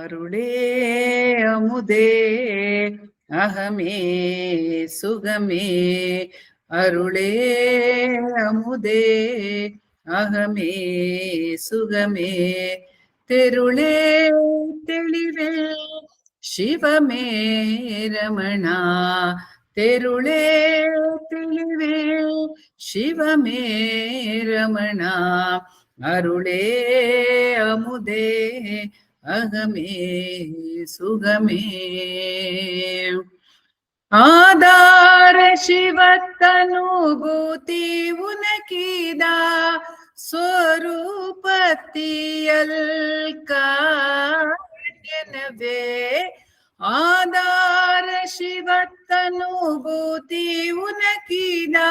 அருளே அமுதே அகமே சுகமே அருளே அமுதே அகமே சுகமே தெருளே தெளிவே சிவமே ரமணா தெருளே தெளிவே சிவமே ரமணா அருளே அமுதே அகமே சுகமே ஆதார சிவத்தனுபூதி உனக்கிதா ஸ்வரூபத்தியல் காரணவே ஆதார சிவத்தனுபூதி உனக்கிதா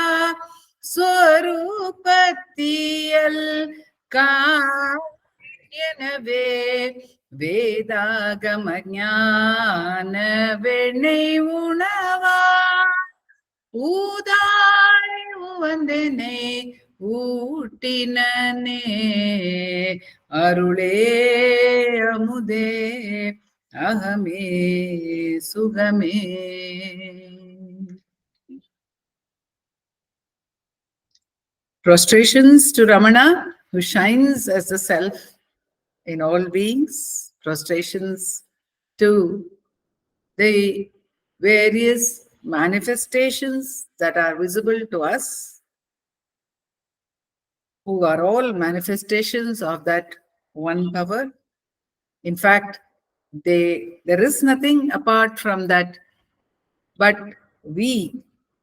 ஸ்வரூபத்தியல் காரணவே வேதாகம ஞான வெண்ணை உணவா ஊதாய் உவந்தனை ஊட்டினனே அருளே அமுதே அகமே சுகமே. Prostrations to Ramana, who shines as the self in all beings. Prostrations to the various manifestations that are visible to us, who are all manifestations of that one power. In fact, there is nothing apart from that, but we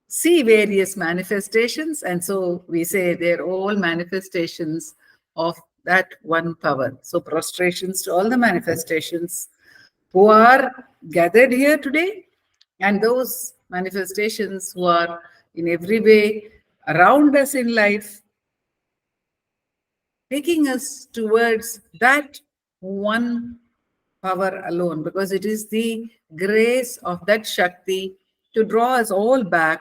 see various manifestations, and so we say they're all manifestations of that one power. So prostrations to all the manifestations who are gathered here today, and those manifestations who are in every way around us in life, taking us towards that one power alone, because it is the grace of that Shakti to draw us all back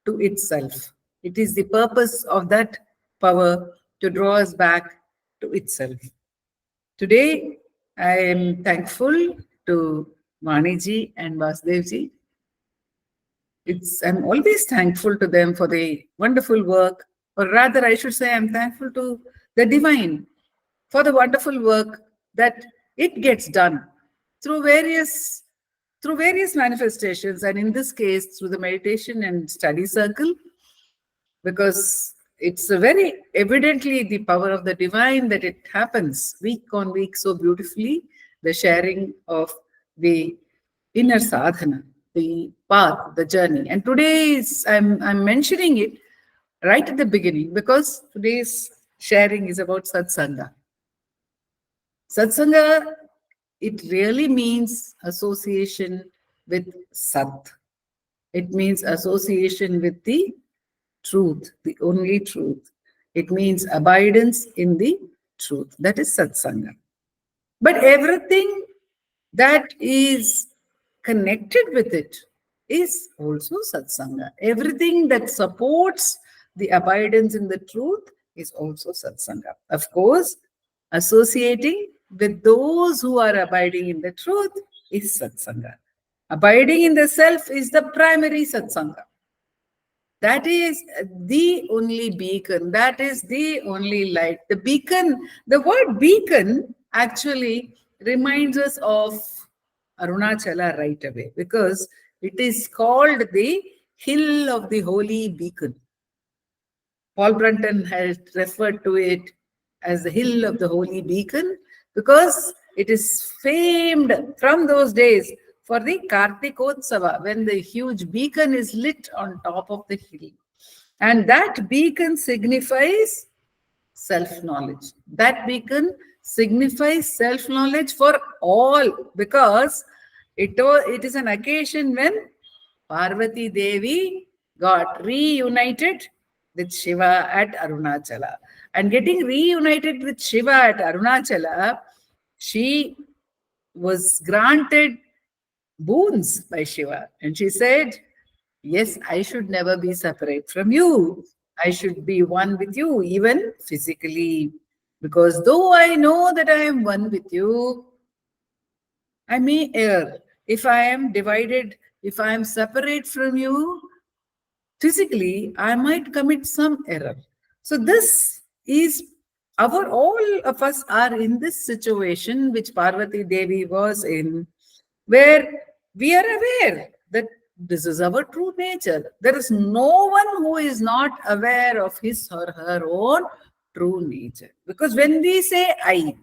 to itself. It is the purpose of that power to draw us back to itself. Today, I am thankful to Vaniji and Vasudevji. I'm always thankful to them for the wonderful work, or rather I should say I'm thankful to the divine for the wonderful work that it gets done through various manifestations, and in this case through the meditation and study circle, because it's a very evidently the power of the divine that it happens week on week so beautifully, the sharing of the inner sadhana, the path, the journey. And today I'm mentioning it right at the beginning because today's sharing is about Satsanga. Satsanga, it really means association with Sat. It means association with the truth, the only truth. It means abidance in the truth. That is Satsanga. But everything that is connected with it is also Satsanga. Everything that supports the abidance in the truth is also Satsanga. Of course, associating with those who are abiding in the truth is Satsanga. Abiding in the self is the primary Satsanga. That is the only beacon. That is the only light. The beacon, the word beacon actually reminds us of Arunachala right away, because it is called the Hill of the Holy Beacon. Paul Brunton has referred to it as the Hill of the Holy Beacon because it is famed from those days for the Kartikotsava, when the huge beacon is lit on top of the hill. And that beacon signifies self-knowledge. That beacon signifies self-knowledge for all, because it is an occasion when Parvati Devi got reunited with Shiva at Arunachala. And getting reunited with Shiva at Arunachala, she was granted boons by Shiva. And she said, yes, I should never be separate from you. I should be one with you, even physically. Because though I know that I am one with you, I may err. If I am divided, if I am separate from you, physically, I might commit some error. So this is our, all of us are in this situation which Parvati Devi was in, where we are aware that this is our true nature. There is no one who is not aware of his or her own true nature. Because when we say I,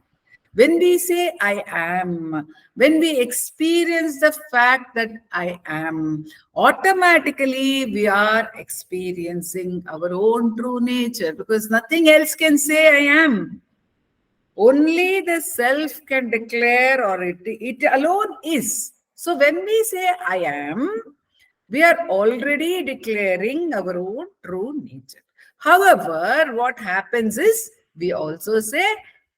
when we say I am, when we experience the fact that I am, automatically we are experiencing our own true nature, because nothing else can say I am. Only the self can declare, or it alone is. So when we say I am, we are already declaring our own true nature. However, what happens is we also say,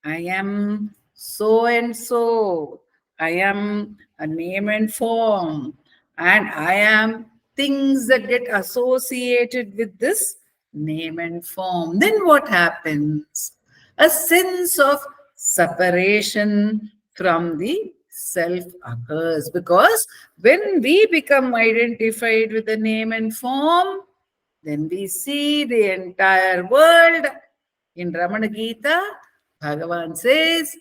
I am so and so. I am a name and form. And I am things that get associated with this name and form. Then what happens? A sense of separation from the self occurs, because when we become identified with the name and form, then we see the entire world. In Ramana Gita, Bhagavan says,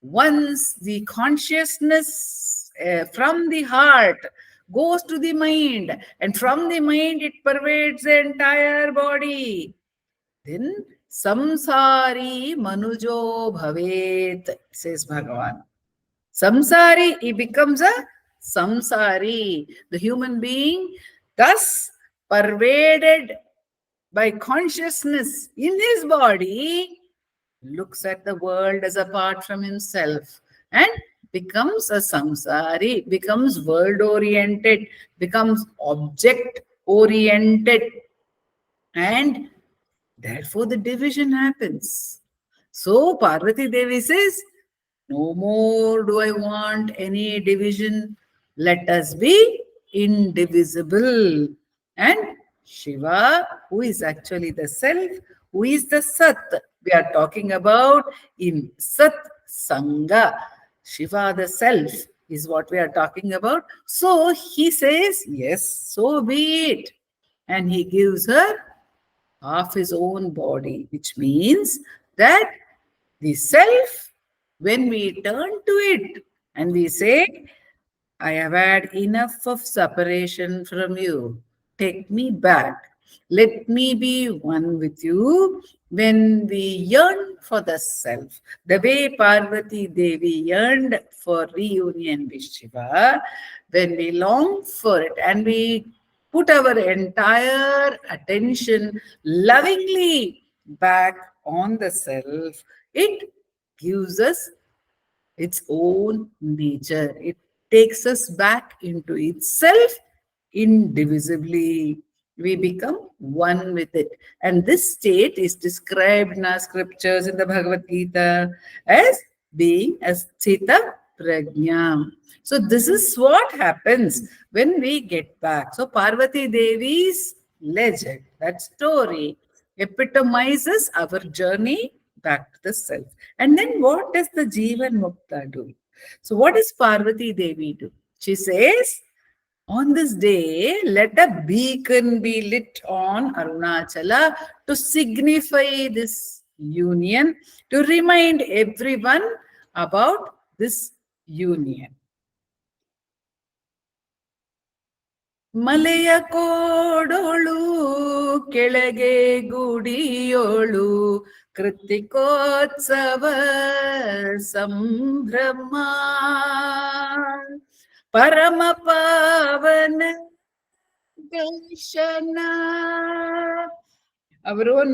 once the consciousness from the heart goes to the mind, and from the mind it pervades the entire body, then samsari manujo bhavet, says Bhagavan. Samsari, he becomes a samsari. The human being, thus pervaded by consciousness in his body, looks at the world as apart from himself and becomes a samsari, becomes world oriented, becomes object oriented, and therefore the division happens. So Parvati Devi says, no more do I want any division. Let us be indivisible. And Shiva, who is actually the self, who is the Sat, we are talking about in Sat Sangha. Shiva, the self, is what we are talking about. So he says, yes, so be it. And he gives her half his own body, which means that the self, when we turn to it and we say, I have had enough of separation from you, take me back, let me be one with you. When we yearn for the self, the way Parvati Devi yearned for reunion with Shiva, when we long for it and we put our entire attention lovingly back on the self, it gives us its own nature. It takes us back into itself indivisibly. We become one with it. And this state is described in our scriptures in the Bhagavad Gita as being a sthita prajna. So this is what happens when we get back. So Parvati Devi's legend, that story, epitomizes our journey back to the self. And then what does the Jivan Mukta do? So what does Parvati Devi do? She says, on this day, let a beacon be lit on Arunachala to signify this union, to remind everyone about this union. ಮಲೆಯ ಕೋಡೋಳು ಕೆಳಗೆ ಗುಡಿಯೋಳು ಕೃತಿಕೋತ್ಸವ ಸಂಭ್ರಮ ಪರಮ ಪಾವನ ದರ್ಶನ. Our own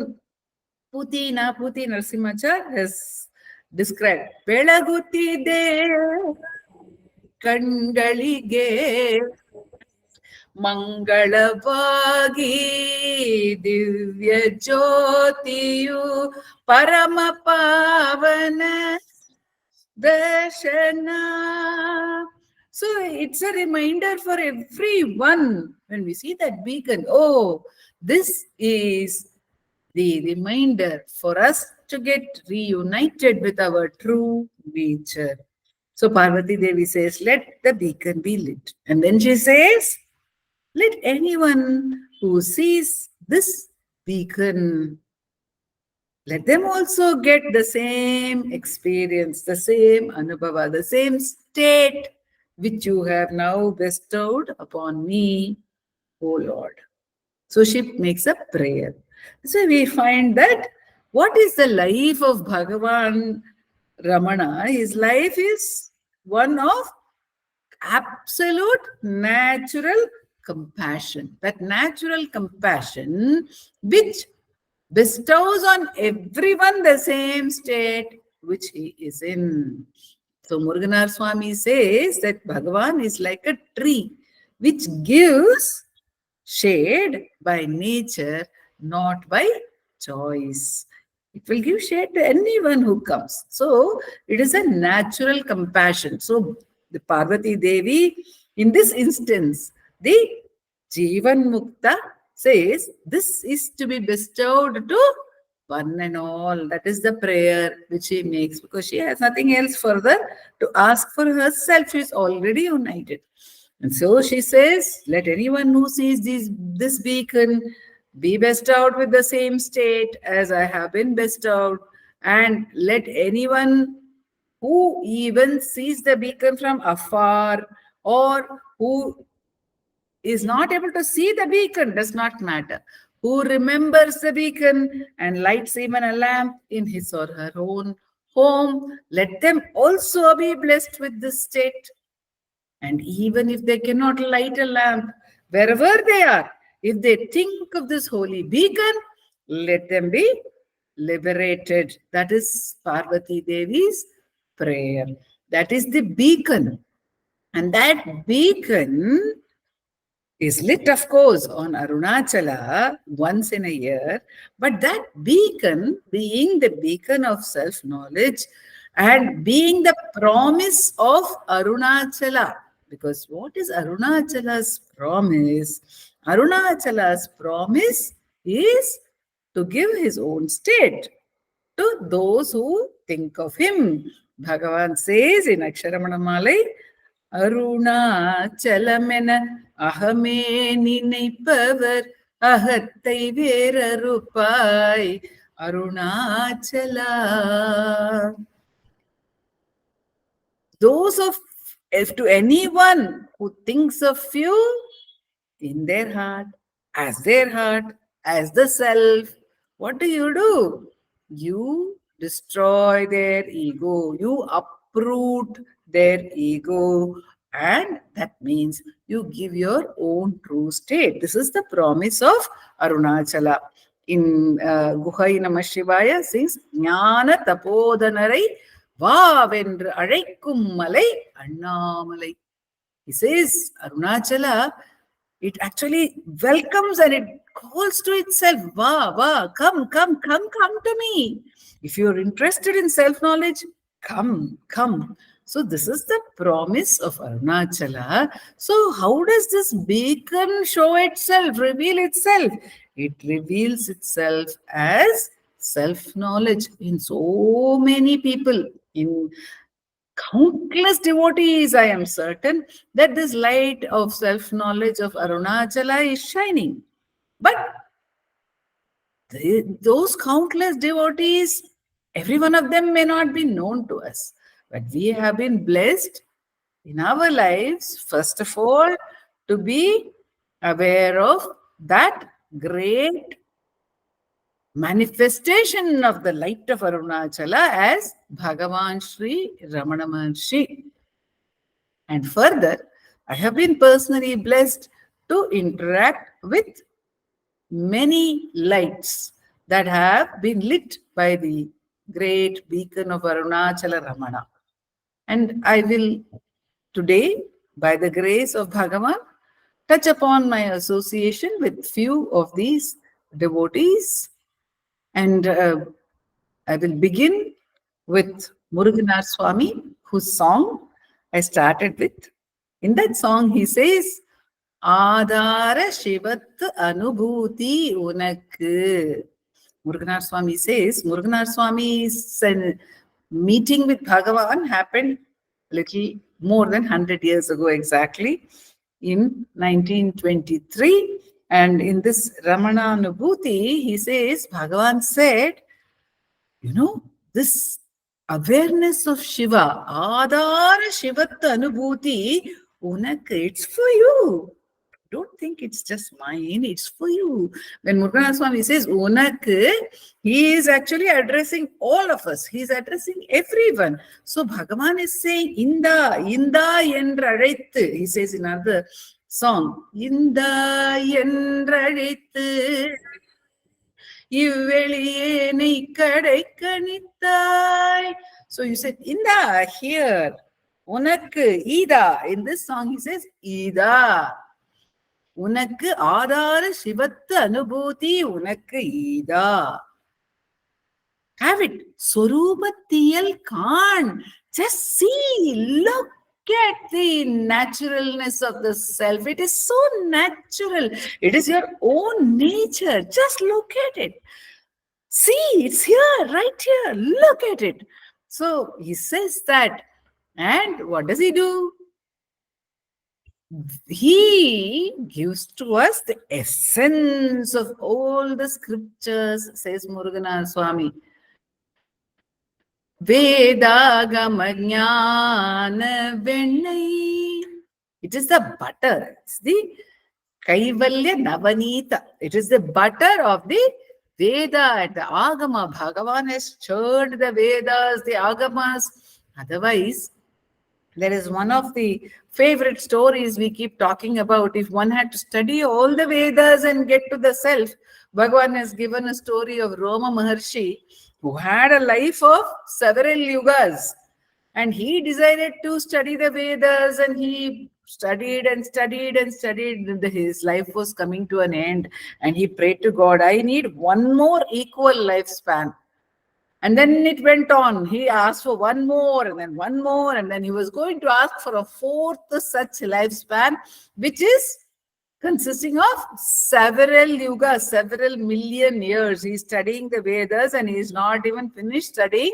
Puti Narasimhachar has described, ಬೆಳಗುತ್ತಿದೆ ಕಣ್ಗಳಿಗೆ ಮಂಗಳವಾಗಿ ದಿವ್ಯ ಜ್ಯೋತಿಯು ಪರಮ ಪಾವನ ದರ್ಶನ. So it's a reminder for everyone when we see that beacon. Oh, this is the reminder for us to get reunited with our true nature. So Parvati Devi says, let the beacon be lit. And then she says, let anyone who sees this beacon, let them also get the same experience, the same anubhava, the same state which you have now bestowed upon me, O Lord. So she makes a prayer. So we find that what is the life of Bhagavan Ramana? His life is one of absolute natural compassion. That natural compassion which bestows on everyone the same state which he is in. So Muruganar Swami says that Bhagavan is like a tree which gives shade by nature, not by choice. It will give shade to anyone who comes. So it is a natural compassion. So the Parvati Devi, in this instance, the Jivan Mukta says this is to be bestowed to one and all. That is the prayer which she makes because she has nothing else further to ask for herself. She is already united. And so she says, let anyone who sees this beacon be bestowed with the same state as I have been bestowed. And let anyone who even sees the beacon from afar or who is not able to see the beacon, does not matter. Who remembers the beacon and lights even a lamp in his or her own home, let them also be blessed with this state. And even if they cannot light a lamp, wherever they are, if they think of this holy beacon, let them be liberated. That is Parvati Devi's prayer. That is the beacon. And that beacon is lit, of course, on Arunachala once in a year. But that beacon, being the beacon of self-knowledge and being the promise of Arunachala, because what is Arunachala's promise? Arunachala's promise is to give his own state to those who think of him. Bhagavan says in Aksharamana Malai, அருணாச்சலமென அகமே நினைப்பவர் அகத்தை வேறறுப்பாய் Arunachala. Those of, if to anyone who thinks of you in their heart, as the self, what do? You destroy their ego. You uproot their ego. And that means you give your own true state. This is the promise of Arunachala. In Guhai Namah Shivaya sings, Jnana Tapodanarai Vavendra Aழைக்கும் Malai Annamalai. He says, Arunachala, it actually welcomes and it calls to itself, come to me. If you're interested in self-knowledge, come. So this is the promise of Arunachala. So how does this beacon show itself, reveal itself? It reveals itself as self-knowledge in so many people, in countless devotees. I am certain that this light of self-knowledge of Arunachala is shining. But those countless devotees, every one of them may not be known to us. But we have been blessed in our lives, first of all, to be aware of that great manifestation of the light of Arunachala as Bhagavan Sri Ramana Maharshi. And further, I have been personally blessed to interact with many lights that have been lit by the great beacon of Arunachala Ramana. And I will today, by the grace of Bhagavan, touch upon my association with few of these devotees. And I will begin with Muruganar Swami, whose song I started with. In that song, he says, Adara Shivat Anubhuti Unak. Muruganar Swami says, Muruganar Swami's meeting with Bhagavan happened little more than 100 years ago exactly, in 1923. And in this Ramana Nubhuti, he says, Bhagavan said, this awareness of Shiva, Adara Shivatta Anubhuti, Unak, it's for you. Don't think it's just mine, it's for you. When Muruganatha Swami says Unak, he is actually addressing all of us. He is addressing everyone. So Bhagavan is saying, Inda Yendraழைத்து. He says in another song, Inda Yendraழைத்து. So you said, Inda, here. Unakku, Ida. In this song, he says, Ida. Unakku Adara Shivatta Anubhuti, Unakku Ida. Have it. Swarupatiyal Khan. Just see, look at the naturalness of the self. It is so natural. It is your own nature. Just look at it. See, it's here, right here. Look at it. So he says that. And what does he do? He gives to us the essence of all the scriptures, says Muruganatha Swami. Vedagama Jnana Vennai. It is the butter. It's the Kaivalya Navanita. It is the butter of the Veda and the Agama. Bhagavan has churned the Vedas, the Agamas. Otherwise, there is one of the favorite stories we keep talking about. If one had to study all the Vedas and get to the self, Bhagavan has given a story of Ramana Maharshi, who had a life of several yugas. And he decided to study the Vedas, and he studied and studied and studied. His life was coming to an end. And he prayed to God, I need one more equal lifespan. And then it went on. He asked for one more, and then one more, and then he was going to ask for a fourth such lifespan, which is consisting of several yugas, several million years. He's studying the Vedas, and he's not even finished studying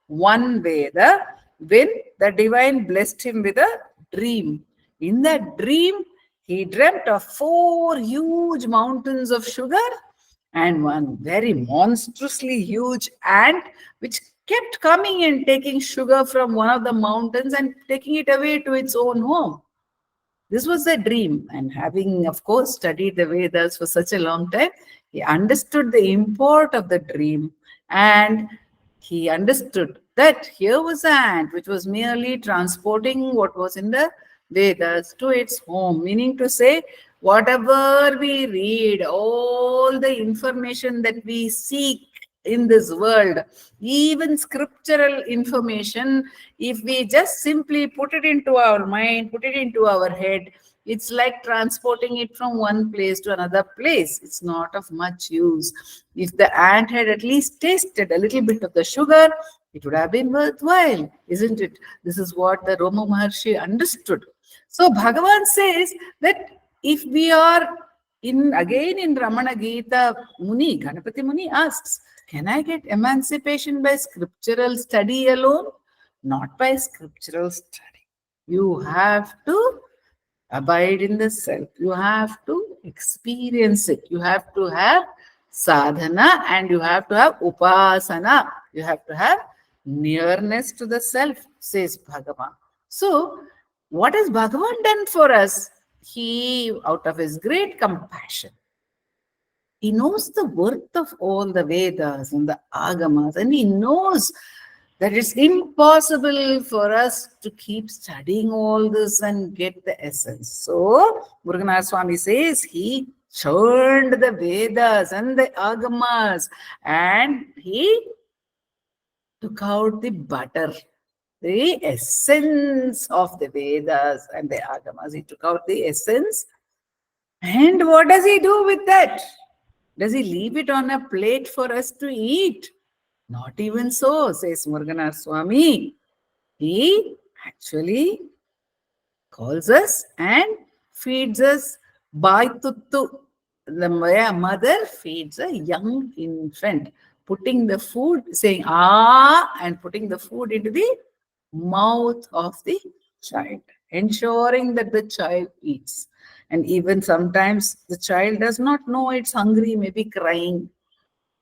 one Veda when the divine blessed him with a dream. In that dream, he dreamt of 4 huge mountains of sugar and one very monstrously huge ant which kept coming and taking sugar from one of the mountains and taking it away to its own home. This was the dream. And having, of course, studied the Vedas for such a long time, he understood the import of the dream. And he understood that here was an ant which was merely transporting what was in the Vedas to its home, meaning to say, whatever we read, all the information that we seek in this world, even scriptural information, if we just simply put it into our mind, put it into our head, it's like transporting it from one place to another place. It's not of much use. If the ant had at least tasted a little bit of the sugar, it would have been worthwhile, isn't it? This is what the Ramana Maharshi understood. So Bhagavan says that if we are again in Ramana Gita, Muni, Ganapati Muni asks, can I get emancipation by scriptural study alone? Not by scriptural study. You have to abide in the self. You have to experience it. You have to have sadhana and you have to have upasana. You have to have nearness to the self, says Bhagavan. So, what has Bhagavan done for us? He, out of his great compassion, he knows the worth of all the Vedas and the Agamas, and he knows that it's impossible for us to keep studying all this and get the essence. So, Muruganatha Swami says he churned the Vedas and the Agamas and he took out the butter, the essence of the Vedas and the Agamas. He took out the essence. And what does he do with that? Does he leave it on a plate for us to eat? Not even so, says Muruganatha Swami. He actually calls us and feeds us by tuttu. The mother feeds a young infant, putting the food, saying, ah, and putting the food into the mouth of the child, ensuring that the child eats. And even sometimes the child does not know it's hungry, maybe crying,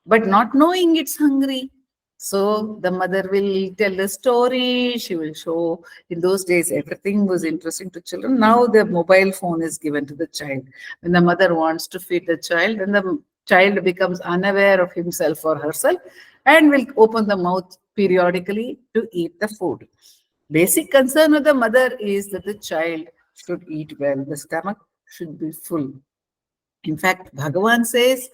but not knowing it's hungry. So the mother will tell a story, she will show. In those days, everything was interesting to children. Now the mobile phone is given to the child. When the mother wants to feed the child, then the child becomes unaware of himself or herself and will open the mouth periodically to eat the food. Basic concern of the mother is that the child should eat well, the stomach should be full. In fact, Bhagavan says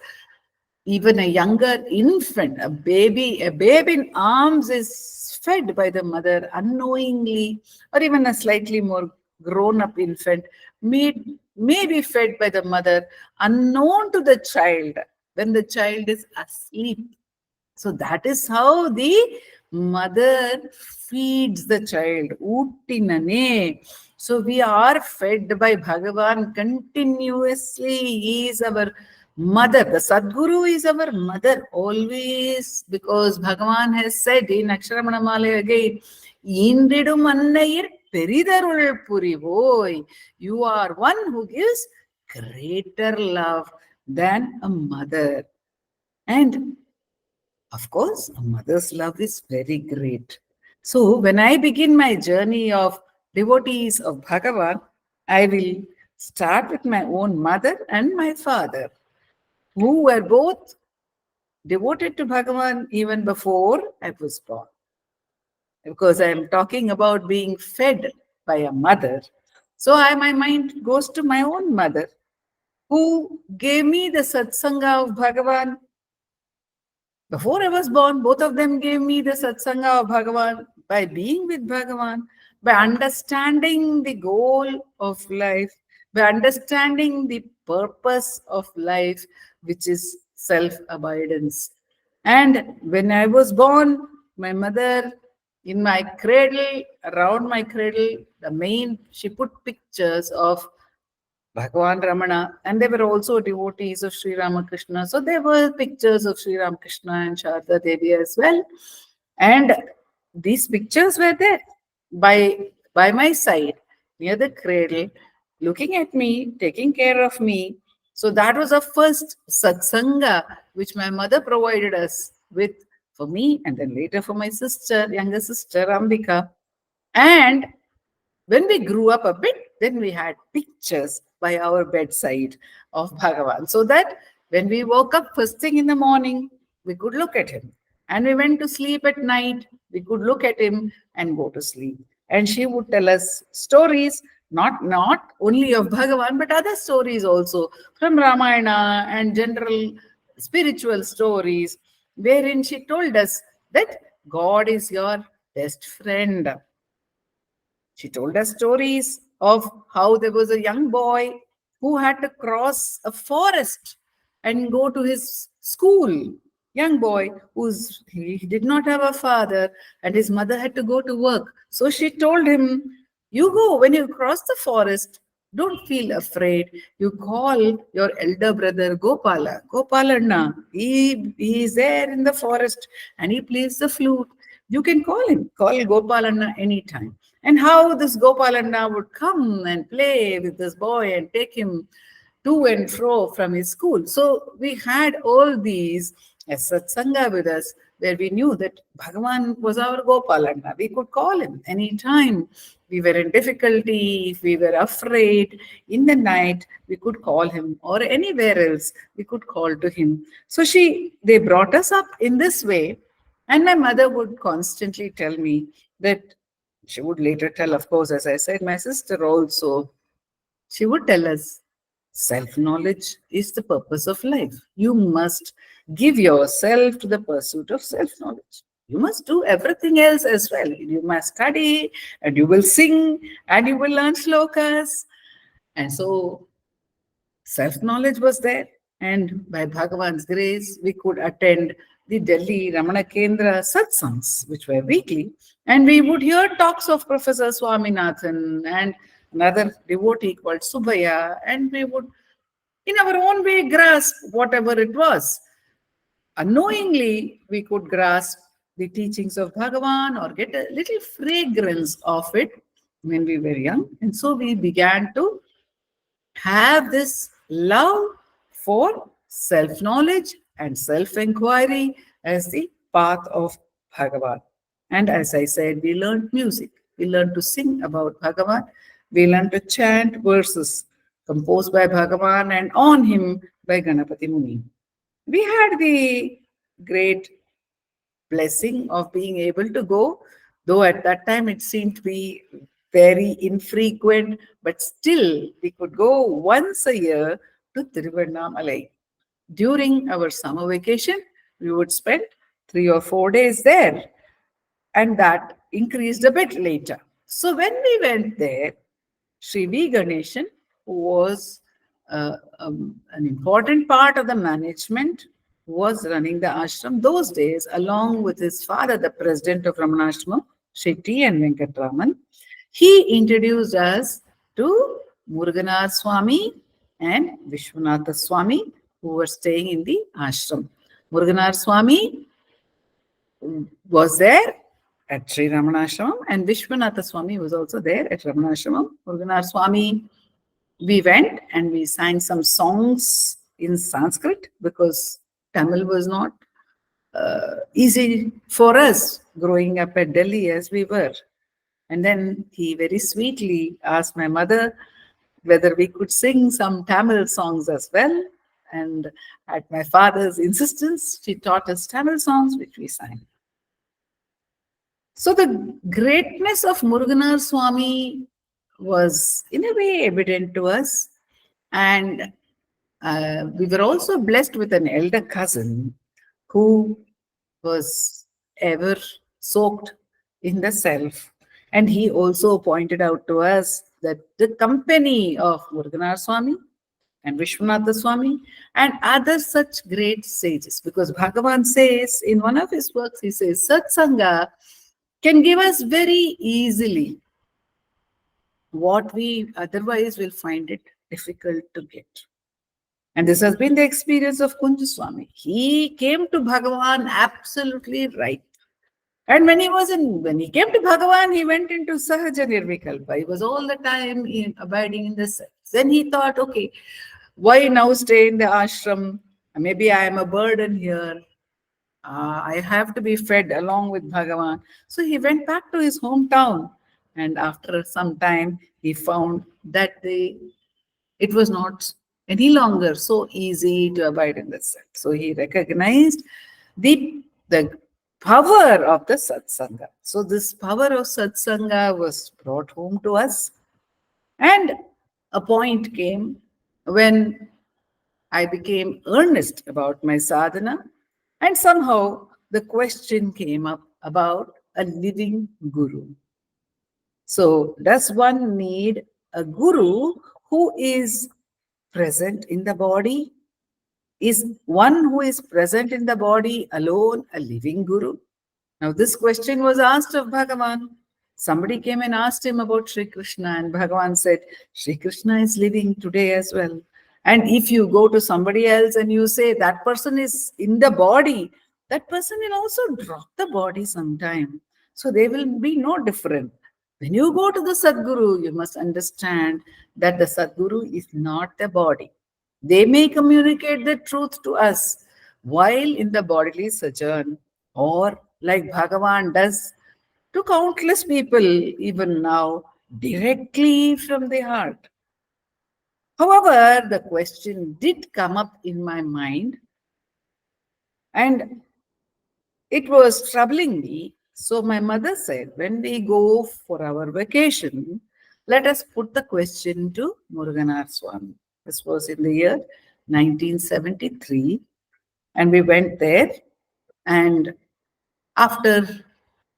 even a younger infant, a baby in arms is fed by the mother unknowingly, or even a slightly more grown-up infant may be fed by the mother unknown to the child when the child is asleep. So that is how the mother feeds the child. Uttinane. So we are fed by Bhagavan continuously. He is our mother. The Sadguru is our mother always, because Bhagavan has said in Aksharamanamale again, Indridum annayir peridarul purivoy. You are one who gives greater love than a mother. And of course, a mother's love is very great. So, when I begin my journey of devotees of Bhagavan, I will start with my own mother and my father, who were both devoted to Bhagavan even before I was born. Because I am talking about being fed by a mother. So, my mind goes to my own mother, who gave me the Satsanga of Bhagavan. Before I was born, both of them gave me the Satsanga of Bhagavan. By being with Bhagavan, by understanding the goal of life, by understanding the purpose of life, which is self-abidance. And when I was born, my mother, in my cradle, around my cradle, she put pictures of Bhagavan Ramana, and they were also devotees of Sri Ramakrishna. So there were pictures of Sri Ramakrishna and Sharda Devi as well. And these pictures were there by my side, near the cradle, looking at me, taking care of me. So that was the first satsanga which my mother provided us with, for me, and then later for my sister, younger sister, Ambika. And when we grew up a bit, then we had pictures by our bedside of Bhagavan, so that when we woke up first thing in the morning, we could look at him. And we went to sleep at night, we could look at him and go to sleep. And she would tell us stories, not only of Bhagavan, but other stories also from Ramayana and general spiritual stories, wherein she told us that God is your best friend. She told us stories of how there was a young boy who had to cross a forest and go to his school. Young boy he did not have a father, and his mother had to go to work. So she told him, "You go, when you cross the forest, don't feel afraid. You call your elder brother Gopala, Gopalanna. He is there in the forest and he plays the flute. You can call him, call Gopalanna anytime." And how this Gopalanna would come and play with this boy and take him to and fro from his school. So we had all these as satsanga with us, where we knew that Bhagavan was our Gopalanna. We could call him anytime we were in difficulty, if we were afraid in the night, we could call him, or anywhere else we could call to him. So they brought us up in this way. And my mother would constantly tell me that, she would later tell, of course, as I said, my sister also, she would tell us, self-knowledge is the purpose of life. You must give yourself to the pursuit of self-knowledge. You must do everything else as well. You must study, and you will sing, and you will learn shlokas. And so self-knowledge was there. And by Bhagavan's grace, we could attend the Delhi Ramana Kendra satsangs, which were weekly. And we would hear talks of Professor Swaminathan and another devotee called Subhaya. And we would, in our own way, grasp whatever it was. Unknowingly, we could grasp the teachings of Bhagavan or get a little fragrance of it when we were young. And so we began to have this love for self-knowledge and self-inquiry as the path of Bhagavan. And as I said, we learned music. We learned to sing about Bhagavan. We learned to chant verses composed by Bhagavan and on him by Ganapati Muni. We had the great blessing of being able to go, though at that time it seemed to be very infrequent, but still we could go once a year to Tiruvannamalai. During our summer vacation, we would spend 3 or 4 days there, and that increased a bit later. So when we went there, Sri V. Ganeshan, who was an important part of the management, was running the ashram those days, along with his father, the president of Ramanashram, Sri T. and Venkatraman. He introduced us to Muruganar Swami and Vishwanatha Swami, who were staying in the ashram. Muruganar Swami was there at Sri Ramanashram, and Vishwanatha Swami was also there at Ramanashram. Muruganar Swami, we went and we sang some songs in Sanskrit because Tamil was not easy for us growing up at Delhi as we were. And then he very sweetly asked my mother whether we could sing some Tamil songs as well. And at my father's insistence, she taught us Tamil songs, which we sang. So the greatness of Muruganar Swami was in a way evident to us. And we were also blessed with an elder cousin who was ever soaked in the self. And he also pointed out to us that the company of Muruganar Swami and Vishwanatha Swami and other such great sages, because Bhagavan says in one of his works, he says, Satsanga can give us very easily what we otherwise will find it difficult to get. And this has been the experience of Kunja Swami. He came to Bhagavan absolutely right. And when he came to Bhagavan, he went into Sahaja Nirvikalpa. He was all the time abiding in the self. Then he thought, okay, why now stay in the ashram? Maybe I am a burden here. I have to be fed along with Bhagavan. So he went back to his hometown. And after some time, he found that it was not any longer so easy to abide in the self. So he recognized the power of the Satsanga. So this power of Satsanga was brought home to us. And a point came when I became earnest about my sadhana, and somehow the question came up about a living guru. So does one need a guru who is present in the body? Is one who is present in the body alone a living guru? Now this question was asked of Bhagavan. Somebody came and asked him about Sri Krishna, and Bhagavan said, Sri Krishna is living today as well. And if you go to somebody else and you say that person is in the body, that person will also drop the body sometime. So they will be no different. When you go to the Sadguru, you must understand that the Sadguru is not the body. They may communicate the truth to us while in the bodily sojourn, or like Bhagavan does to countless people even now, directly from the heart. However, the question did come up in my mind and it was troubling me. So my mother said, when we go for our vacation, let us put the question to Muruganar Swami. This was in the year 1973. And we went there, and after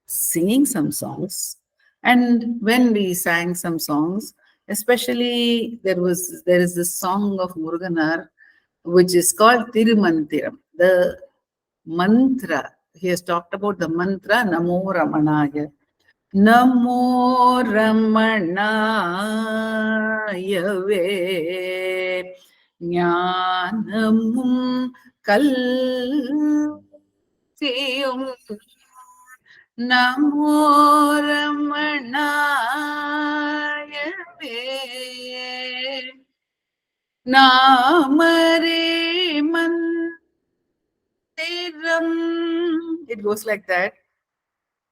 singing some songs, and when we sang some songs, especially there is this song of Muruganar which is called Tirumantiram. The mantra, he has talked about the mantra Namo Ramanaya. Namo Ramanaya ve Jnanamum Kalsiyum Namo Ramanaya Ve Namare Mandiram. It goes like that.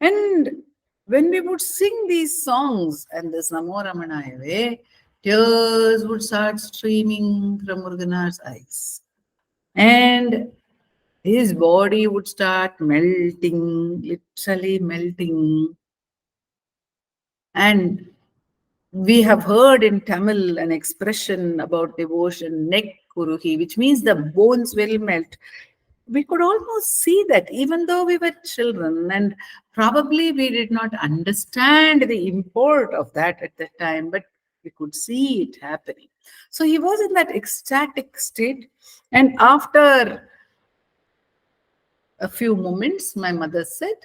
And when we would sing these songs and this Namo Ramanaya Ve, tears would start streaming from Muruganar's eyes. And his body would start melting, literally melting. And we have heard in Tamil an expression about devotion, nek kuruhi, which means the bones will melt. We could almost see that even though we were children, and probably we did not understand the import of that at the time, but we could see it happening. So he was in that ecstatic state. And after a few moments, my mother said,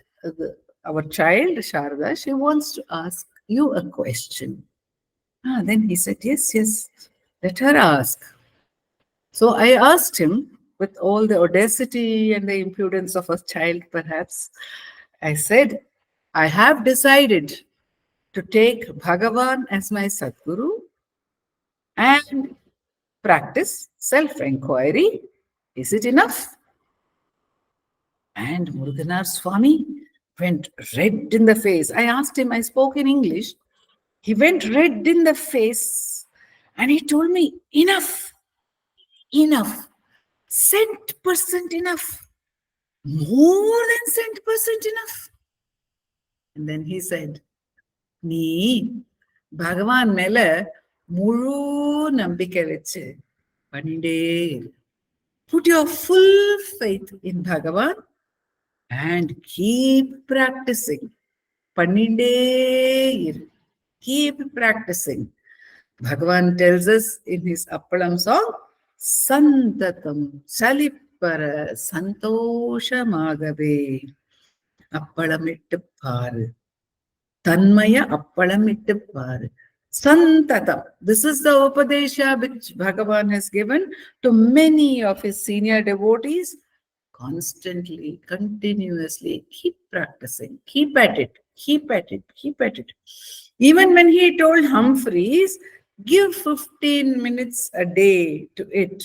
our child, Sharda, she wants to ask you a question. Then he said, yes, yes, let her ask. So I asked him, with all the audacity and the impudence of a child, perhaps, I said, I have decided to take Bhagavan as my Sadguru and practice self-inquiry. Is it enough? And Muruganar Swami went red in the face. I asked him, I spoke in English. He went red in the face and he told me, enough, enough, cent% enough, more than cent% enough. And then he said, Nee, Bhagavan Mela, Muru Nambika Veche, Paninde. Put your full faith in Bhagavan and keep practicing. Paninde. Keep practicing. Bhagavan tells us in his Appalam song, Santatam Salipara Santoshamaagave Appalamittu Paaru. Tanmaya Appalamittu Paaru. Santatam. This is the Upadesha which Bhagavan has given to many of his senior devotees. Constantly, continuously, keep practicing, keep at it, keep at it, keep at it. Even when he told Humphreys, give 15 minutes a day to it,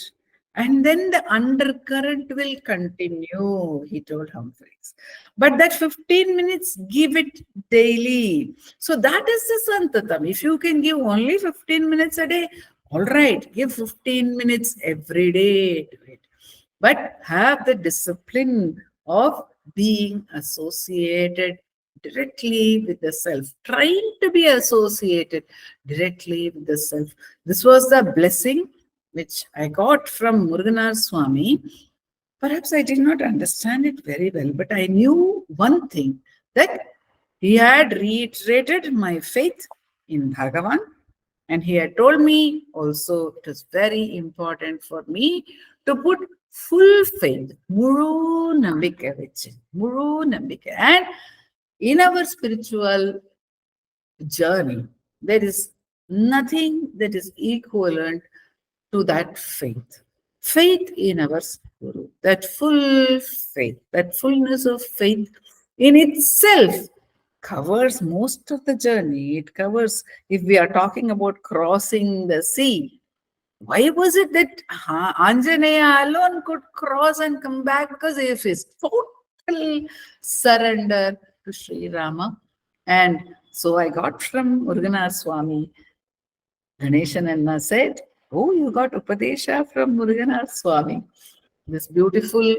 and then the undercurrent will continue, he told Humphreys. But that 15 minutes, give it daily. So that is the Santatam. If you can give only 15 minutes a day, all right, give 15 minutes every day to it. But have the discipline of being associated directly with the self, trying to be associated directly with the self. This was the blessing which I got from Muruganar Swami. Perhaps I did not understand it very well, but I knew one thing, that he had reiterated my faith in Bhagavan, and he had told me also it is very important for me to put full faith, Muru Nambika Veche, Muru Nambika. And in our spiritual journey, there is nothing that is equivalent to that faith. Faith in our Guru, that full faith, that fullness of faith in itself covers most of the journey. It covers, if we are talking about crossing the sea, why was it that Anjaneya alone could cross and come back? Because of his total surrender to Sri Rama. And so I got from Muruganar Swami, Ganeshan Anna said, oh, you got Upadesha from Muruganar Swami. This beautiful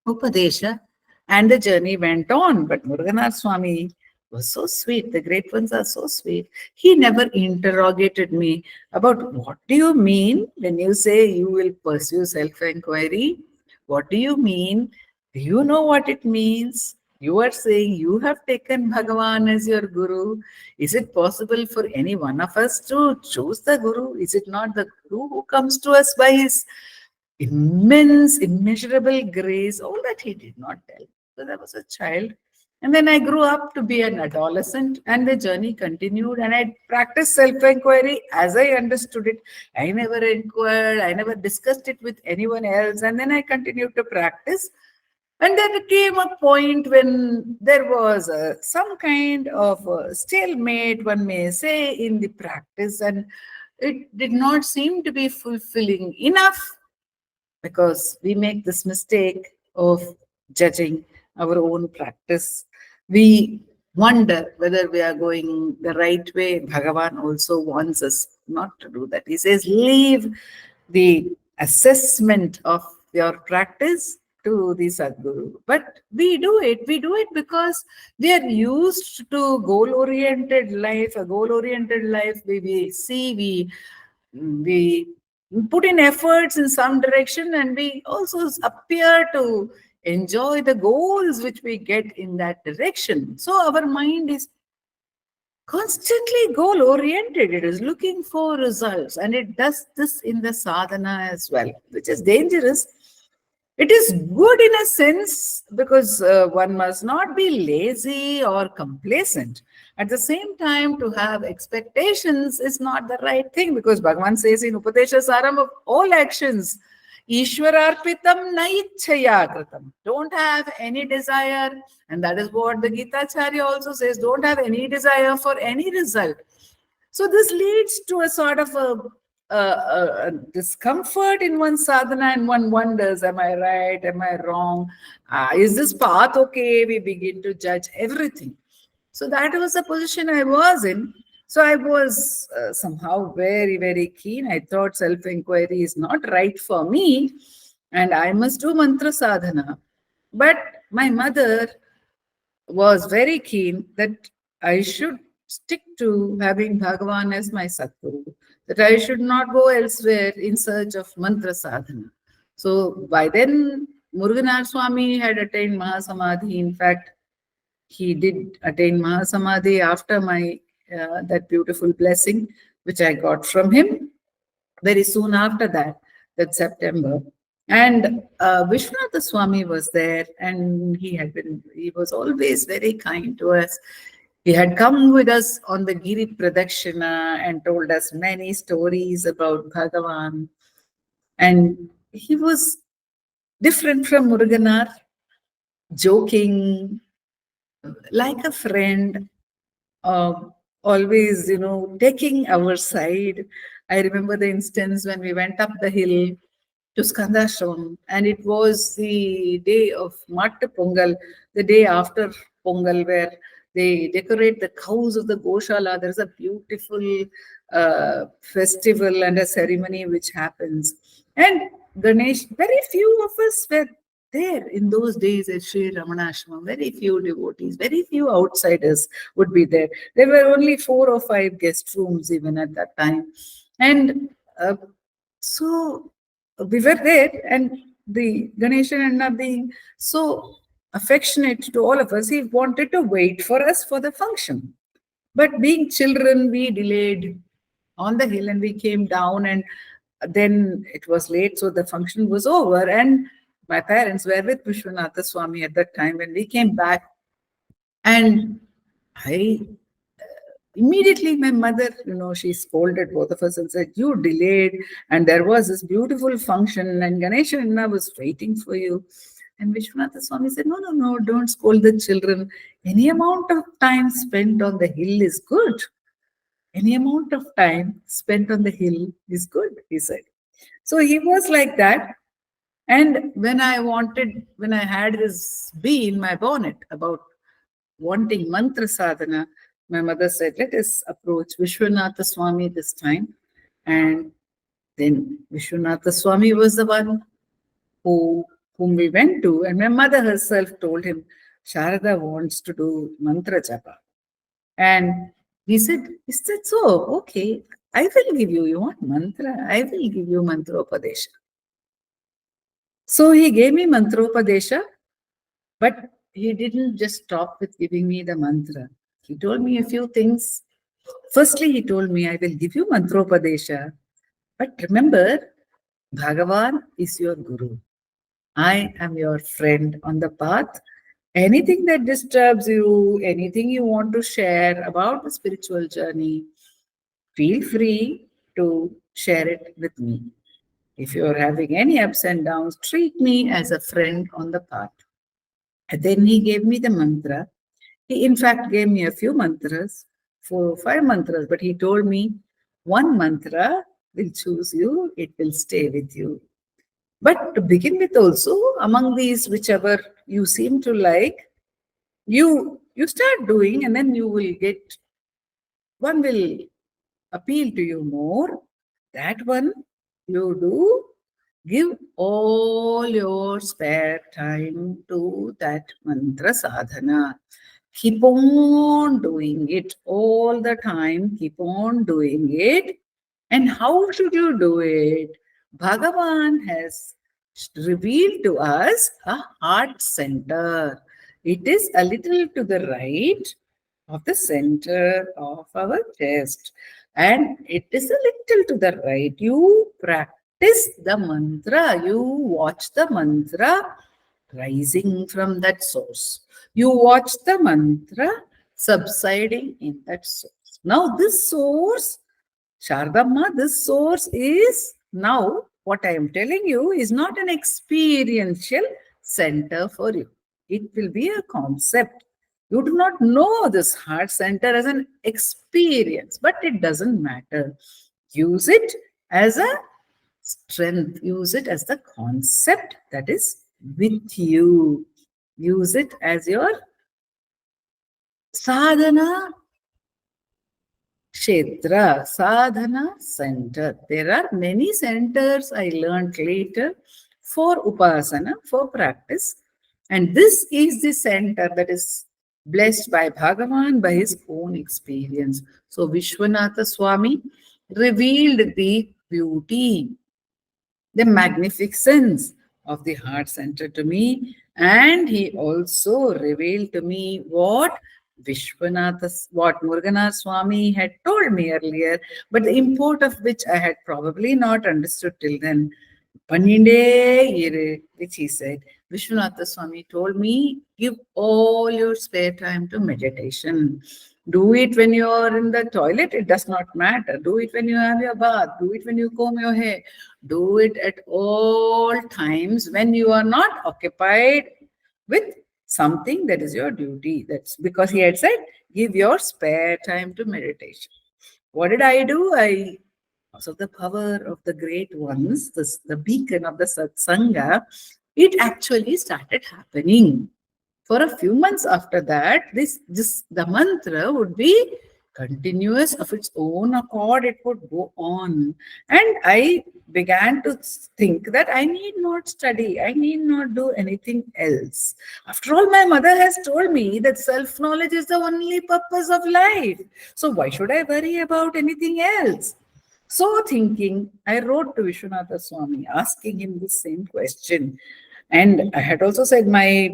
Upadesha. And the journey went on. But Muruganar Swami was so sweet. The great ones are so sweet. He never interrogated me about what do you mean when you say you will pursue self-inquiry? What do you mean? Do you know what it means? You are saying you have taken Bhagavan as your Guru. Is it possible for any one of us to choose the Guru? Is it not the Guru who comes to us by his immense, immeasurable grace? All that he did not tell. So I was a child. And then I grew up to be an adolescent, and the journey continued, and I practiced self-inquiry as I understood it. I never inquired, I never discussed it with anyone else, and then I continued to practice. And there came a point when there was some kind of stalemate, one may say, in the practice, and it did not seem to be fulfilling enough, because we make this mistake of judging our own practice. We wonder whether we are going the right way. Bhagavan also wants us not to do that. He says, leave the assessment of your practice to the Sadguru. But we do it. We do it because we are used to goal-oriented life. A goal-oriented life, we see, we put in efforts in some direction, and we also appear to enjoy the goals which we get in that direction. So our mind is constantly goal oriented. It is looking for results, and it does this in the sadhana as well, which is dangerous. It is good in a sense, because one must not be lazy or complacent. At the same time, to have expectations is not the right thing, because Bhagavan says in Upadesha Saram of all actions, Ishwararpitam na ichchaya kritam. Don't have any desire, and that is what the Gita Acharya also says, don't have any desire for any result. So this leads to a sort of a discomfort in one sadhana, and one wonders, am I right? Am I wrong? Is this path okay? We begin to judge everything. So that was the position I was in. So I was somehow very, very keen. I thought self-inquiry is not right for me, and I must do mantra sadhana. But my mother was very keen that I should stick to having Bhagavan as my Satguru, that I should not go elsewhere in search of mantra sadhana. So by then, Muruganar Swami had attained Mahasamadhi. In fact, he did attain Mahasamadhi after my that beautiful blessing, which I got from him very soon after that, that September. And Vishwanatha Swami was there, and he was always very kind to us. He had come with us on the Giri Pradakshina and told us many stories about Bhagavan. And he was different from Muruganar, joking, like a friend, uh, always, taking our side. I remember the instance when we went up the hill to Skandashram, and it was the day of Matta Pongal, the day after Pongal, where they decorate the cows of the Goshala. There's a beautiful festival and a ceremony which happens. And Ganesh, very few of us were there in those days at Sri Ramana Ashram. Very few devotees, very few outsiders would be there. There were only 4 or 5 guest rooms even at that time. And so we were there, and the Ganesha Anna, being so affectionate to all of us, he wanted to wait for us for the function. But being children, we delayed on the hill, and we came down, and then it was late, so the function was over. And my parents were with Vishwanatha Swami at that time when we came back. And I immediately, my mother, she scolded both of us and said, you delayed, and there was this beautiful function, and Ganesha Anna was waiting for you. And Vishwanatha Swami said, no, no, no, don't scold the children. Any amount of time spent on the hill is good. Any amount of time spent on the hill is good, he said. So he was like that. And when I had this bee in my bonnet about wanting mantra sadhana, my mother said, let us approach Vishwanatha Swami this time. And then Vishwanatha Swami was the one whom we went to. And my mother herself told him, Sarada wants to do mantra japa. And he said, is that so? Okay, I will give you. You want mantra? I will give you mantropadesha. So he gave me mantropadesha, but he didn't just stop with giving me the mantra. He told me a few things. Firstly, he told me, I will give you mantropadesha, but remember, Bhagavan is your guru. I am your friend on the path. Anything that disturbs you, anything you want to share about the spiritual journey, feel free to share it with me. If you're having any ups and downs, treat me as a friend on the path. And then he gave me the mantra. He, in fact, gave me a few mantras, 4 or 5 mantras, but he told me one mantra will choose you, it will stay with you. But to begin with, also, among these, whichever you seem to like, you start doing, and then you will get one will appeal to you more. That one you do. Give all your spare time to that mantra sadhana. Keep on doing it all the time. Keep on doing it. And how should you do it? Bhagavan has revealed to us a heart center. It is a little to the right of the center of our chest, and it is a little to the right. You practice the mantra, you watch the mantra rising from that source. You watch the mantra subsiding in that source. Now, this source, Shardamma, this source is now what I am telling you is not an experiential center for you. It will be a concept. You do not know this heart center as an experience, but it doesn't matter. Use it as a strength, use it as the concept that is with you. Use it as your sadhana Kshetra, sadhana center. There are many centers I learned later for upasana, for practice. And this is the center that is blessed by Bhagavan by his own experience. So Vishwanatha Swami revealed the beauty, the magnificence of the heart center to me. And he also revealed to me what what Muruganar Swami had told me earlier, but the import of which I had probably not understood till then. Panninde which he said, Vishwanatha Swami told me, give all your spare time to meditation. Do it when you are in the toilet, it does not matter. Do it when you have your bath. Do it when you comb your hair. Do it at all times when you are not occupied with something that is your duty. That's because he had said, give your spare time to meditation. What did I do? Because of the power of the great ones, the beacon of the Satsanga, it actually started happening. For a few months after that, the mantra would be continuous of its own accord. It would go on, and I began to think that I need not study, I need not do anything else. After all, my mother has told me that self-knowledge is the only purpose of life. So why should I worry about anything else? So thinking, I wrote to Vishwanatha Swami asking him the same question. And I had also said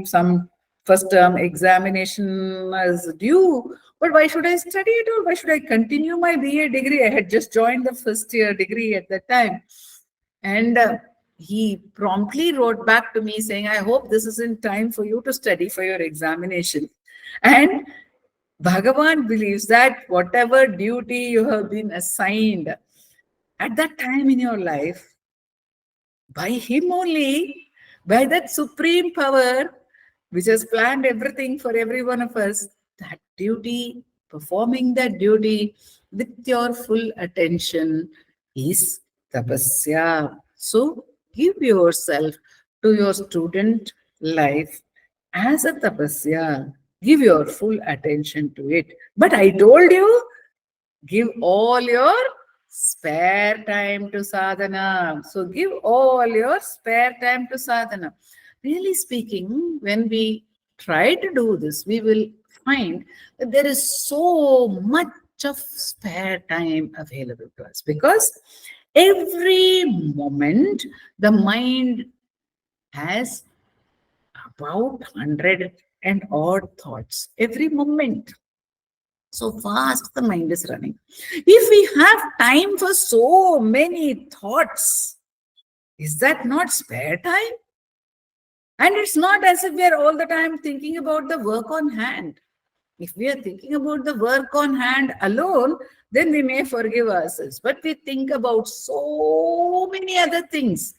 some first term examination is due, but why should I study it, or why should I continue my BA degree? I had just joined the first year degree at that time. And he promptly wrote back to me saying, I hope this is in time for you to study for your examination. And Bhagavan believes that whatever duty you have been assigned at that time in your life, by him only, by that supreme power which has planned everything for every one of us, that duty, performing that duty with your full attention is tapasya. So give yourself to your student life as a tapasya. Give your full attention to it. But I told you, give all your spare time to sadhana. So give all your spare time to sadhana. Really speaking, when we try to do this, we will find that there is so much of spare time available to us, because every moment the mind has about 100 and odd thoughts. Every moment. So fast the mind is running. If we have time for so many thoughts, is that not spare time? And it's not as if we are all the time thinking about the work on hand. If we are thinking about the work on hand alone, then we may forgive ourselves. But we think about so many other things.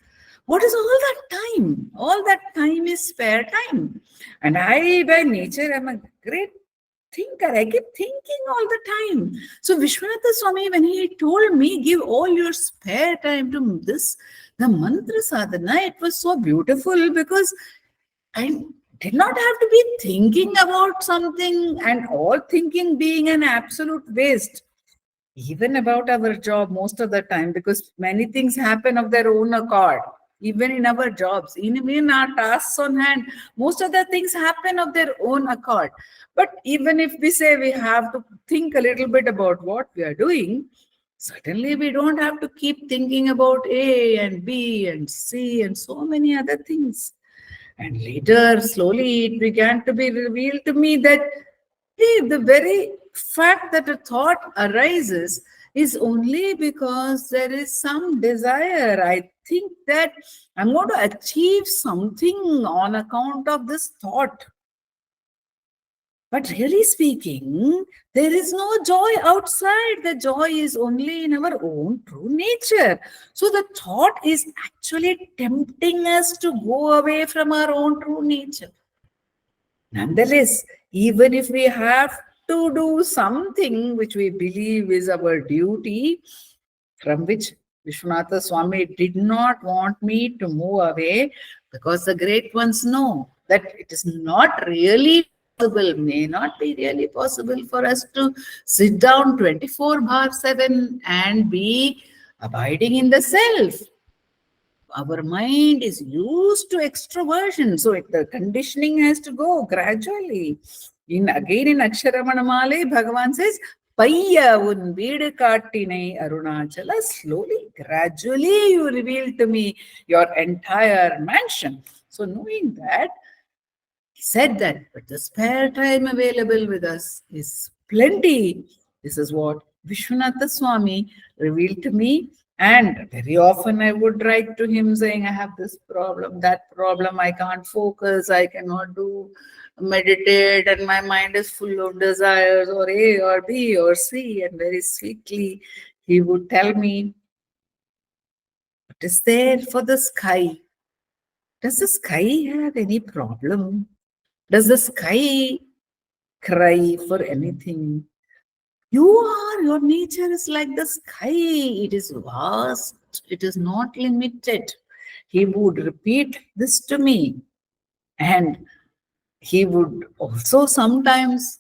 What is all that time? All that time is spare time. And I, by nature, am a great thinker. I keep thinking all the time. So Vishwanatha Swami, when he told me, give all your spare time to this, the mantra sadhana, it was so beautiful because I did not have to be thinking about something, and all thinking being an absolute waste. Even about our job most of the time, because many things happen of their own accord. Even in our jobs, even in our tasks on hand, most of the things happen of their own accord. But even if we say we have to think a little bit about what we are doing, certainly we don't have to keep thinking about A and B and C and so many other things. And later, slowly, it began to be revealed to me that, hey, the very fact that a thought arises is only because there is some desire. I think that I'm going to achieve something on account of this thought. But really speaking, there is no joy outside. The joy is only in our own true nature. So the thought is actually tempting us to go away from our own true nature. Nonetheless, even if we have to do something which we believe is our duty, from which Vishwanatha Swami did not want me to move away, because the great ones know that it is not really possible, may not be really possible for us to sit down 24/7 and be abiding in the self. Our mind is used to extroversion, so the conditioning has to go gradually. Again in Aksharamanamale, Bhagavan says, Payya un veedu kaattinai Arunachala, slowly, gradually you reveal to me your entire mansion. So knowing that, he said that, but the spare time available with us is plenty. This is what Vishwanatha Swami revealed to me. And very often I would write to him saying, I have this problem, that problem, I can't focus, I cannot do meditate, and my mind is full of desires, or A or B or C. And very sweetly he would tell me, what is there for the sky? Does the sky have any problem? Does the sky cry for anything? Your nature is like the sky. It is vast. It is not limited. He would repeat this to me. And he would also sometimes,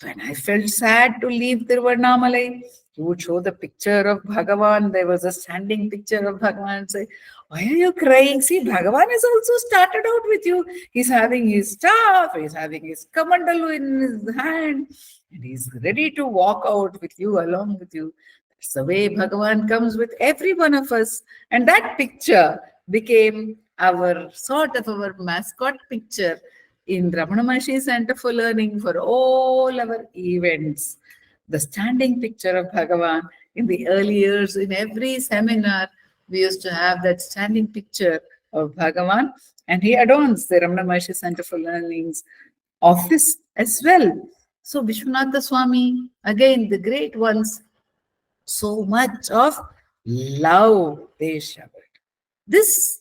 when I felt sad to leave Tiruvannamalai, he would show the picture of Bhagavan. There was a standing picture of Bhagavan and say, why are you crying? See, Bhagavan has also started out with you. He's having his staff, he's having his kamandalu in his hand, and he's ready to walk out with you, along with you. That's the way Bhagavan comes with every one of us. And that picture became our sort of our mascot picture in Ramana Maharshi Centre for Learning for all our events. The standing picture of Bhagavan in the early years, in every seminar, we used to have that standing picture of Bhagavan, and he adorns the Ramana Maharshi Centre for Learning's office as well. So Vishwanatha Swami, again, the great ones, so much of love they showered. This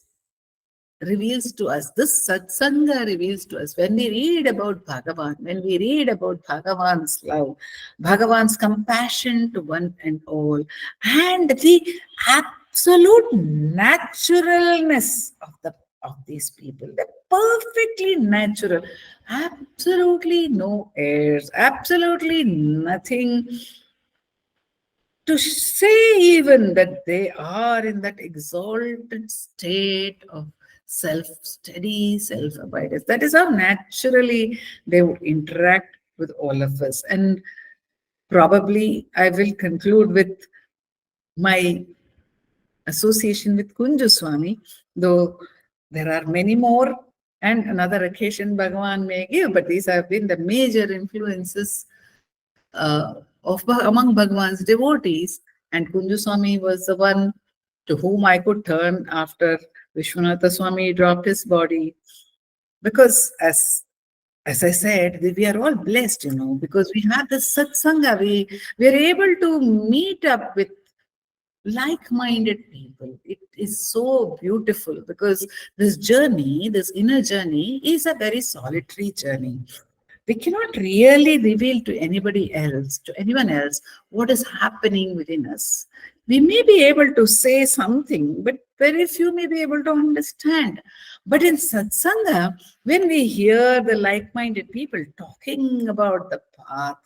reveals to us, this Satsanga reveals to us, when we read about Bhagavan, when we read about Bhagavan's love, Bhagavan's compassion to one and all, and the absolute naturalness of these people. They're perfectly natural, absolutely no airs, absolutely nothing to say even that they are in that exalted state of self-study, self-abidance. That is how naturally they would interact with all of us. And probably I will conclude with my association with Kunju Swami, though there are many more, and another occasion Bhagavan may give, but these have been the major influences among Bhagavan's devotees. And Kunju Swami was the one to whom I could turn after Vishwanatha Swami dropped his body. Because as I said, we are all blessed, because we have the satsanga. We are able to meet up with like-minded people. It is so beautiful because this journey, this inner journey, is a very solitary journey. We cannot really reveal to anybody else, to anyone else, what is happening within us. We may be able to say something, but very few may be able to understand. But in satsanga, when we hear the like-minded people talking about the path,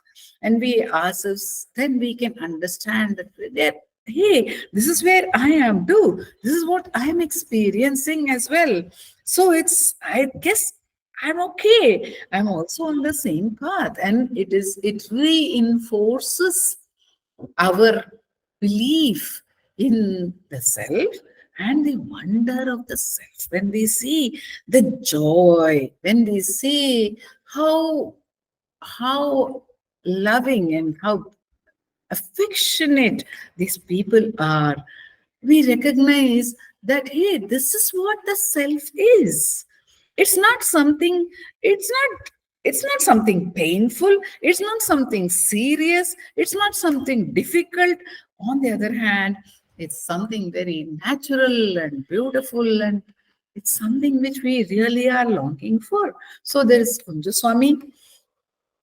and we ourselves, then we can understand that hey, this is where I am too. This is what I am experiencing as well. So it's, I guess I'm okay. I'm also on the same path. And it reinforces our belief in the self and the wonder of the self. When we see the joy, when we see how loving and how affectionate these people are, we recognize that, hey, this is what the self is. It's not something, it's not, it's not something painful, it's not something serious, it's not something difficult. On the other hand, it's something very natural and beautiful, and it's something which we really are longing for. So there is Kunju Swami,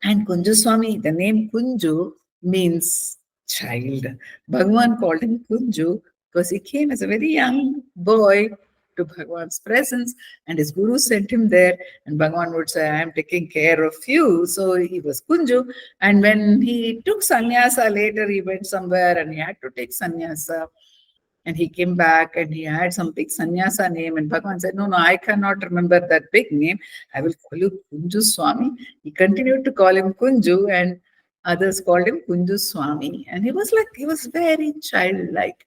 and Kunju Swami, the name Kunju means child. Bhagavan called him Kunju because he came as a very young boy to Bhagavan's presence, and his guru sent him there. And Bhagavan would say, I am taking care of you. So he was Kunju. And when he took sannyasa later, he went somewhere and he had to take sannyasa. And he came back and he had some big sannyasa name. And Bhagavan said, no, no, I cannot remember that big name. I will call you Kunju Swami. He continued to call him Kunju, and others called him Kunju Swami. And he was like, he was very childlike,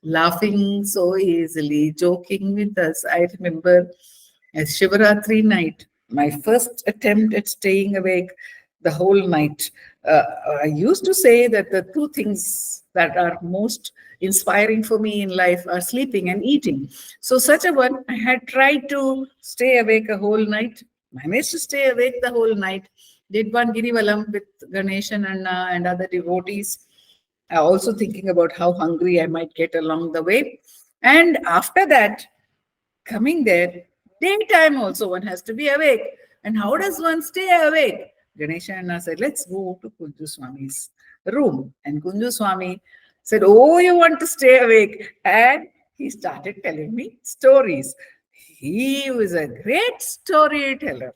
laughing so easily, joking with us. I remember a Shivaratri night, my first attempt at staying awake the whole night. Uh, I used to say that the two things that are most inspiring for me in life are sleeping and eating. So, such a one, I had tried to stay awake a whole night, managed to stay awake the whole night, did one Girivalam with Ganesh and Anna and other devotees, also thinking about how hungry I might get along the way. And after that, coming there, daytime also one has to be awake. And how does one stay awake? Ganesha and I said, let's go to Kunju Swami's room. And Kunju Swami said, oh, you want to stay awake? And he started telling me stories. He was a great storyteller.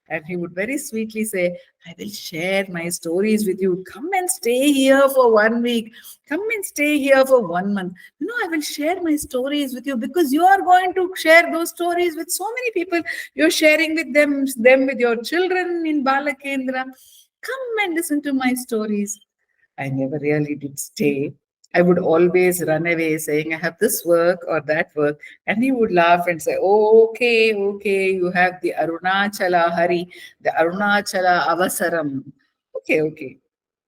And he would very sweetly say, I will share my stories with you. Come and stay here for 1 week. Come and stay here for 1 month. I will share my stories with you because you are going to share those stories with so many people. You're sharing with them with your children in Balakendra. Come and listen to my stories. I never really did stay. I would always run away saying, I have this work or that work. And he would laugh and say, oh, okay, okay, you have the Arunachala Hari, the Arunachala Avasaram. Okay, okay.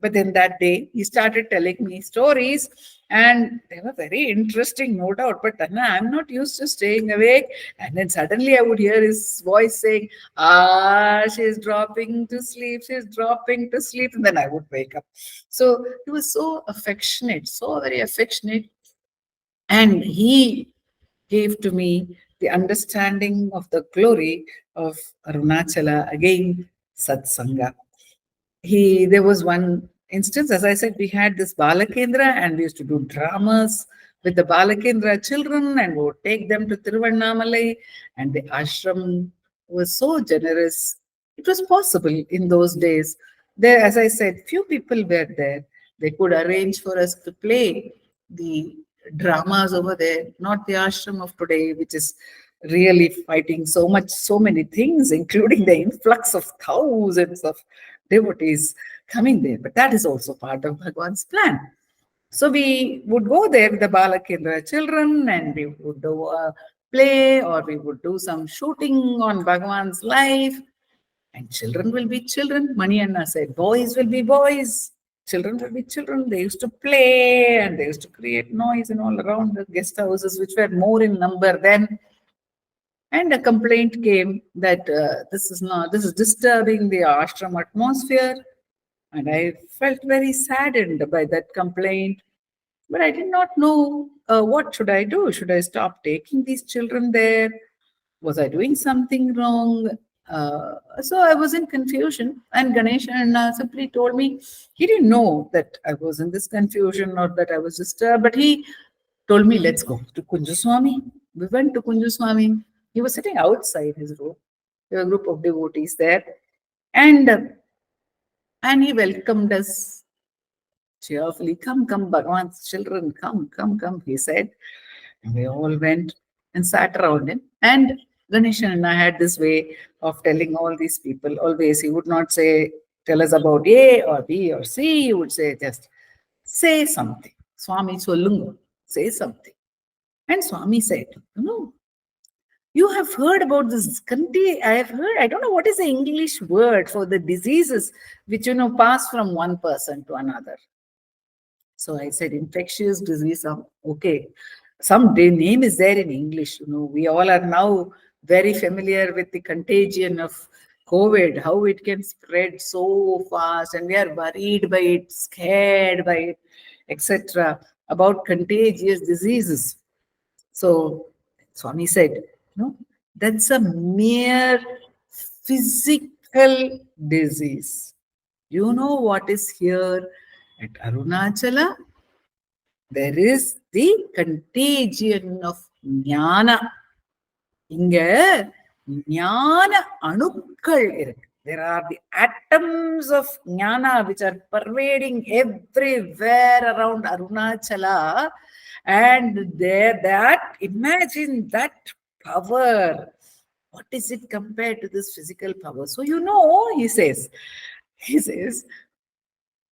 But then that day, he started telling me stories, and they were very interesting, no doubt. But Tanna, I'm not used to staying awake. And then suddenly I would hear his voice saying, she's dropping to sleep, she's dropping to sleep. And then I would wake up. So he was so affectionate, so very affectionate. And he gave to me the understanding of the glory of Arunachala, again, Satsanga. There was one instance, as I said, we had this Balakendra and we used to do dramas with the Balakendra children and would take them to Tiruvannamalai, and the ashram was so generous. It was possible in those days. There, as I said, few people were there. They could arrange for us to play the dramas over there, not the ashram of today, which is really fighting so much, so many things, including the influx of thousands of devotees coming there. But that is also part of Bhagwan's plan. So we would go there with the Balakendra children and we would do a play or we would do some shooting on Bhagwan's life. And children will be children. Mani Anna said, boys will be boys. Children will be children. They used to play and they used to create noise and all around the guest houses, which were more in number then. And a complaint came that this is disturbing the ashram atmosphere. And I felt very saddened by that complaint. But I did not know what should I do. Should I stop taking these children there? Was I doing something wrong? So I was in confusion. And Ganesh and simply told me he didn't know that I was in this confusion or that I was disturbed, but he told me, let's go to Kunjaswamy. We went to Kunjaswamy. He was sitting outside his room. There were a group of devotees there. And and he welcomed us cheerfully. Come, come, Bhagavan's children, come, he said. And we all went and sat around him. And Ganeshan and I had this way of telling all these people, always, he would not say, tell us about A or B or C. He would say, just say something. Swami Sollunga, say something. And Swami said, you have heard about this country. I have heard, I don't know what is the English word for the diseases which, pass from one person to another. So I said, infectious disease. Okay. Some name is there in English. We all are now very familiar with the contagion of COVID, how it can spread so fast, and we are worried by it, scared by it, etc. About contagious diseases. So Swami said, no, that's a mere physical disease. You know what is here at Arunachala? There is the contagion of jnana. இங்க ஞான அணுக்கள் இருக்கு. There are the atoms of jnana which are pervading everywhere around Arunachala. And there, imagine that power. What is it compared to this physical power? So, he says,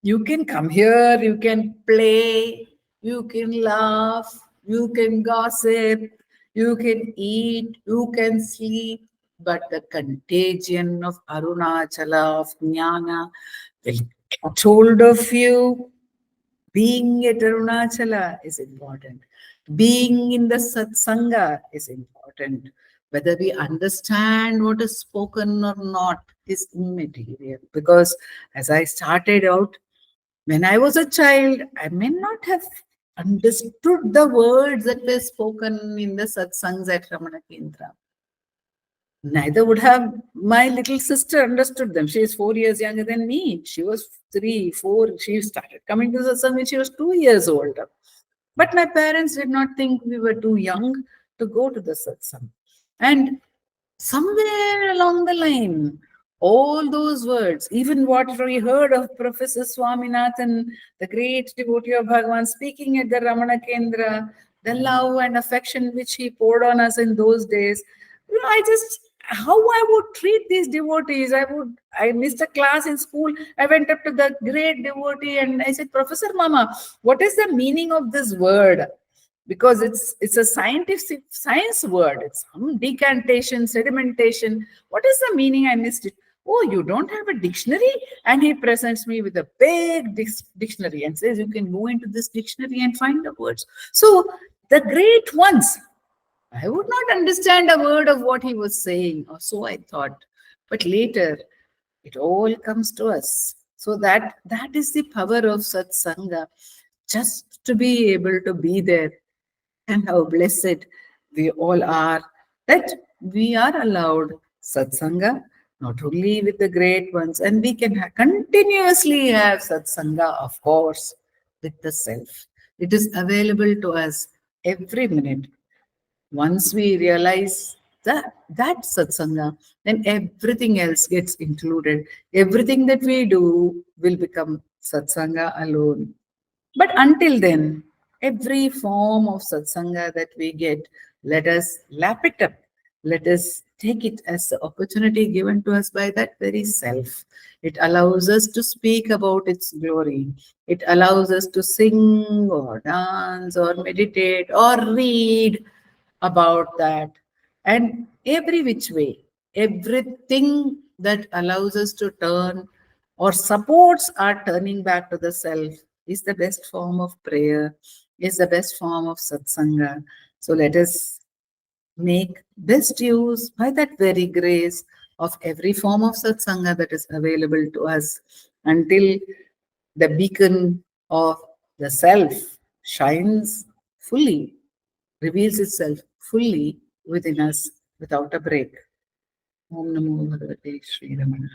you can come here, you can play, you can laugh, you can gossip, you can eat, you can sleep, but the contagion of Arunachala, of jnana, will get hold of you. Being at Arunachala is important. Being in the Satsanga is important. Whether we understand what is spoken or not is immaterial. Because as I started out, when I was a child, I may not have understood the words that were spoken in the satsangs at Ramana Kendra. Neither would have my little sister understood them. She is 4 years younger than me. She was 3, 4. She started coming to satsang when she was 2 years older. But my parents did not think we were too young to go to the satsang. And somewhere along the line, all those words, even what we heard of Professor Swaminathan, the great devotee of Bhagavan, speaking at the Ramana Kendra, the love and affection which he poured on us in those days, how I would treat these devotees. I missed a class in school. I went up to the great devotee and I said, Professor Mama, what is the meaning of this word? Because it's a science word. It's some decantation, sedimentation. What is the meaning? I missed it. Oh, you don't have a dictionary? And he presents me with a big dictionary and says, you can go into this dictionary and find the words. So the great ones, I would not understand a word of what he was saying, or so I thought. But later, it all comes to us. So that is the power of Satsanga. Just to be able to be there, and how blessed we all are that we are allowed Satsanga, not only with the great ones, and we can continuously have Satsanga, of course, with the self. It is available to us every minute. Once we realize that Satsanga, then everything else gets included. Everything that we do will become Satsanga alone. But until then, every form of Satsanga that we get, let us lap it up. Let us take it as the opportunity given to us by that very self. It allows us to speak about its glory. It allows us to sing or dance or meditate or read about that. And every which way, everything that allows us to turn or supports our turning back to the self is the best form of prayer, is the best form of satsanga. So let us make best use by that very grace of every form of satsanga that is available to us until the beacon of the self shines fully, reveals itself fully within us without a break. Om Namo Bhagavate Sri Ramana.